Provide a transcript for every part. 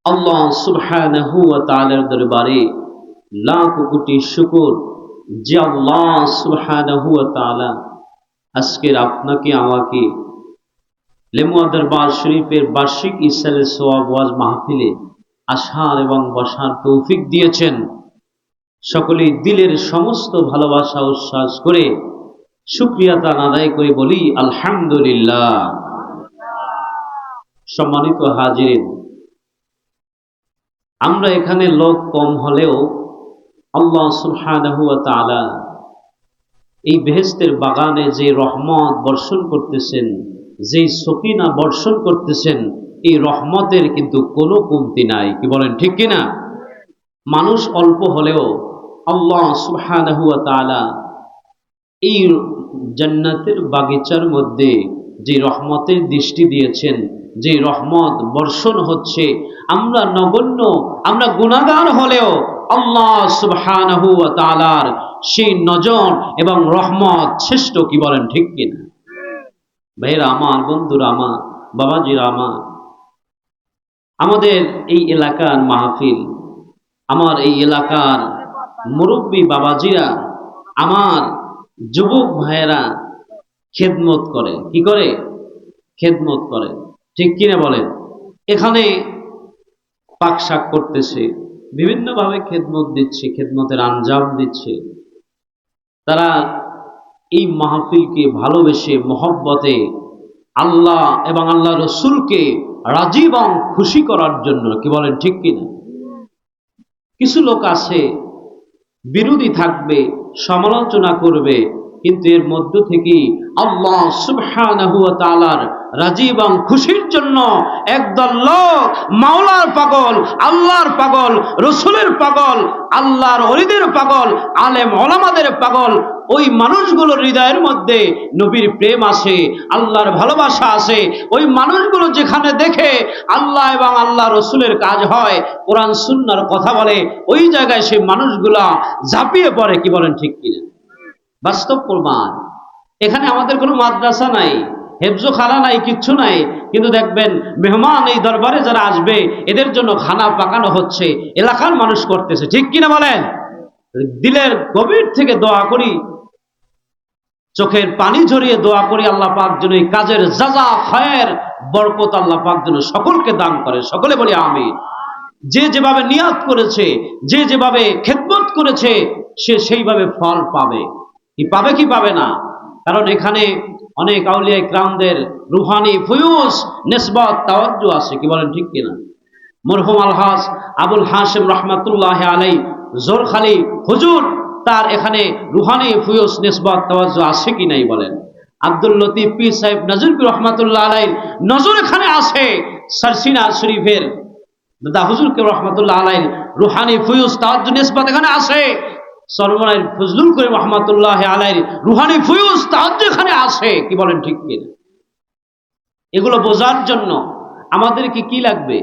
আল্লাহ সুবহানাহু ওয়া তাআলার দরবারে লাখ কোটি শুকর যে আল্লাহ সুবহানাহু ওয়া তাআলা আজকের আপনাকে আমাকে লেমুয়া দরবার শরীফের বার্ষিক ইসালে সোয়াব ওয়াজ মাহফিলে আসার এবং বসার তৌফিক দিয়েছেন। সকলেই দিলের সমস্ত ভালোবাসা উচ্ছ্বাস করে শুকরিয়া তার আদায় করে বলি আলহামদুলিল্লাহ। সম্মানিত হাজিরিন, আমরা এখানে লোক কম হলেও আল্লাহ সুবহানাহু ওয়া তাআলা এই বেহেশতের বাগানে যে রহমত বর্ষণ করতেছেন, যে সকিনা বর্ষণ করতেছেন, এই রহমতের কিন্তু কোনো কমতি নাই। কি বলেন ঠিক কিনা? মানুষ অল্প হলেও আল্লাহ সুবহানাহু ওয়া তাআলা এই জান্নাতের বাগিচার মধ্যে যে রহমতের দৃষ্টি দিয়েছেন, যে রহমত বর্ষণ হচ্ছে, আমরা নগণ্য, আমরা গুনাহগার হলেও আল্লাহ সুবহানাহু ওয়া তাআলার সেই নজর এবং রহমত শ্রেষ্ঠ। কি বলেন ঠিক কিনা? ভাইরা আমার, বন্ধুরা আমার, বাবাজিরা আমার, আমাদের এই এলাকার মাহফিল, আমার এই এলাকার মুরব্বী বাবাজিরা, আমার যুবক ভাইয়েরা খেদমত করে। কি করে? খেদমত করে। ঠিক কিনা বলেন? এখানে পাক শাক করতেছে, বিভিন্নভাবে খেদমত দিচ্ছে, খেদমতের আঞ্জাম দিচ্ছে। তারা এই মাহফিলকে ভালোবেসে মহব্বতে আল্লাহ এবং আল্লাহ রসুলকে রাজি এবং খুশি করার জন্য। কি বলেন ঠিক কিনা? কিছু লোক আছে বিরোধী থাকবে, সমালোচনা করবে, কিন্তু এর মধ্য থেকে আল্লাহ সুবহানাহু ওয়া তাআলার রাজি এবং খুশির জন্য একদল লোক মাওলার পাগল, আল্লাহর পাগল, রসুলের পাগল, আল্লাহর ওলিদের পাগল, আলেম ওলামাদের পাগল, ওই মানুষগুলোর হৃদয়ের মধ্যে নবীর প্রেম আছে, আল্লাহর ভালোবাসা আছে। ওই মানুষগুলো যেখানে দেখে আল্লাহ এবং আল্লাহ রসুলের কাজ হয়, কোরআন সুন্নাহর কথা বলে, ওই জায়গায় সেই মানুষগুলা ঝাঁপিয়ে পড়ে। কি বলেন ঠিক কিনা? বাস্তব প্রমাণ। এখানে আমাদের কোনো মাদ্রাসা নাই, হেফজোখানা নাই, কিচ্ছু নাই, কিন্তু দেখবেন মেহমান এই দরবারে যারা আসবে এদের জন্য খানা পাকানো হচ্ছে, এলাকার মানুষ করতেছে। ঠিক কিনা বলেন? দিলের গভীর থেকে দোয়া করি, চোখের পানি ঝরিয়ে দোয়া করি, আল্লাহ পাক যেন এই কাজের জাযা খায়ের বরকত আল্লাহ পাক যেন সকলকে দান করে। সকলে বলি আমিন। যে যেভাবে নিয়াত করেছে, যে যেভাবে খেদমত করেছে, সে সেইভাবে ফল পাবে। কি পাবে কি পাবে না? কারণ এখানে অনেক আউলিয়া ইকরামদের রুহানি ফুয়ুজ নিসবত তাওয়াজ্জু আছে। কি বলেন ঠিক কিনা? মরহুম আলহাজ আবুল হাশিম রহমাতুল্লাহ আলাইহি জোরখালি হুজুর, তার এখানে রুহানি ফুয়ুজ নিসবত তাওয়াজ্জু আছে কি নাই বলেন? আব্দুল লতিফ পীর সাহেব নজরুল রহমাতুল্লাহ আলাইহির নজর এখানে আছে। সারসিনা শরীফের দাদা হুজুরকে রহমাতুল্লাহ আলাইহির রুহানি ফুয়ুজ তাওয়াজ্জু নিসবত এখানে আছে। সরমনাই ফজলুল করিম রহমাতুল্লাহ আলাইহির রুহানি ফুয়ুজ তাওয়াজ্জু এখানে আছে। কি বলেন ঠিক কিনা? এগুলো বোঝার জন্য আমাদেরকে কি লাগবে?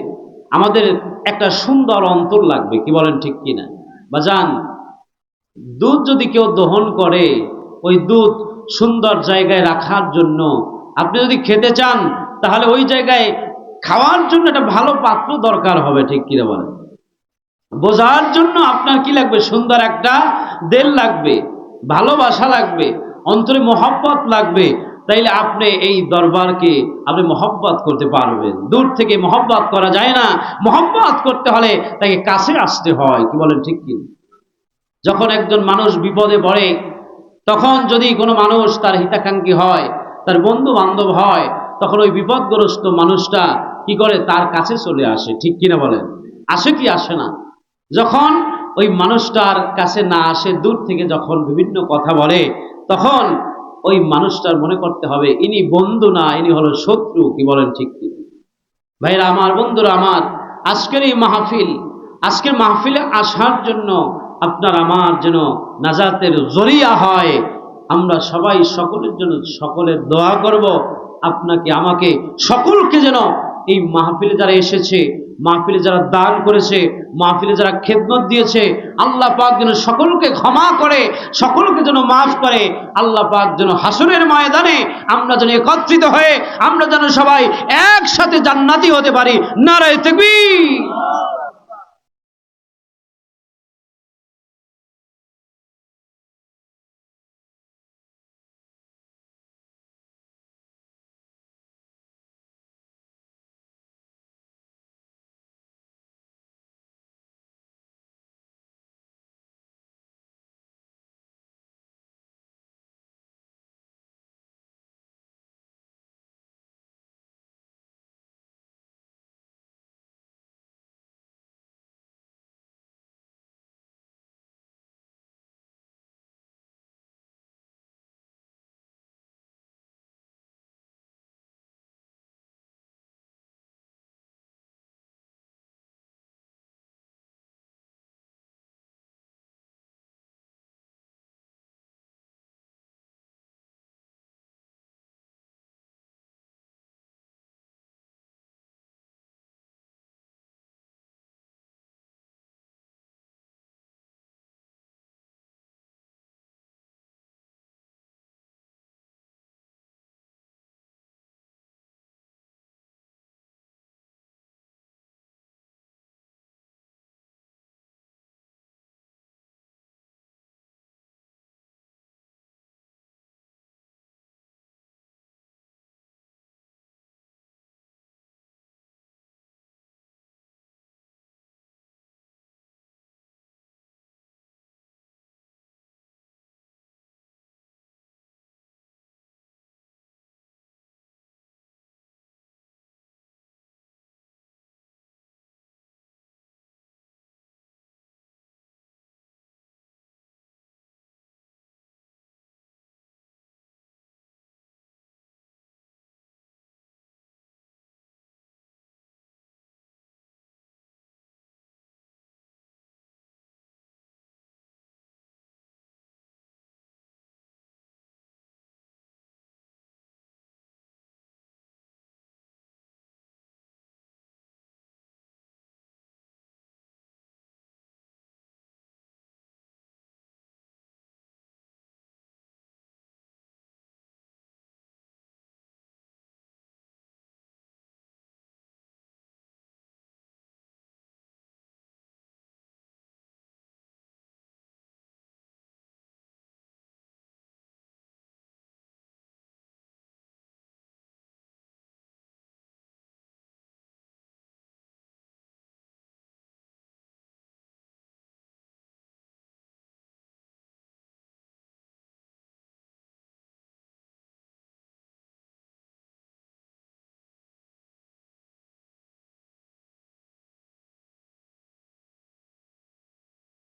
আমাদের একটা সুন্দর অন্তর লাগবে। কি বলেন ঠিক কিনা? বাজান, দুধ যদি কেউ দহন করে, ওই দুধ সুন্দর জায়গায় রাখার জন্য আপনি যদি খেতে চান, তাহলে ওই জায়গায় খাওয়ার জন্য একটা ভালো পাত্র দরকার হবে। ঠিক কিনা বলেন? বোঝার জন্য আপনার কি লাগবে? সুন্দর একটা দিল লাগবে, ভালোবাসা লাগবে, অন্তরে মহব্বত লাগবে। তাইলে আপনি এই দরবারকে আপনি মহব্বত করতে পারবেন। দূর থেকে মহব্বত করা যায় না, মহব্বত করতে হলে তাকে কাছে আসতে হয়। কি বলেন ঠিক কি? যখন একজন মানুষ বিপদে পড়ে, তখন যদি কোনো মানুষ তার হিতাকাঙ্ক্ষী হয়, তার বন্ধু বান্ধব হয়, তখন ওই বিপদগ্রস্ত মানুষটা কি করে? তার কাছে চলে আসে। ঠিক কিনা বলেন? আসে কি আসে না? যখন ওই মানুষটার কাছে না আসে, দূর থেকে যখন বিভিন্ন কথা বলে, তখন ওই মানুষটার মনে করতে হবে ইনি বন্ধু না, ইনি হলো শত্রু। কি বলেন ঠিক কি? ভাইরা আমার, বন্ধুরা আমার, আজকের এই মাহফিল, আজকের মাহফিলে আসার জন্য আপনার আমার যেন নাজাতের জরিয়া হয়। আমরা সবাই সকলের জন্য সকলের দোয়া করব। আপনাকে, আমাকে, সকলকে যেন এই মাহফিলে যারা এসেছে, মাহফিলে যারা দান করেছে, মাহফিলে যারা খেদমত দিয়েছে, আল্লাহ পাক যেন সকলকে ক্ষমা করে, সকলকে যেন মাফ করে। আল্লাহ পাক যেন হাসরের ময়দানে আমরা যেন একত্রিত হয়ে আমরা যেন সবাই একসাথে জান্নাতি হতে পারি। নারায়ে তাকবীর।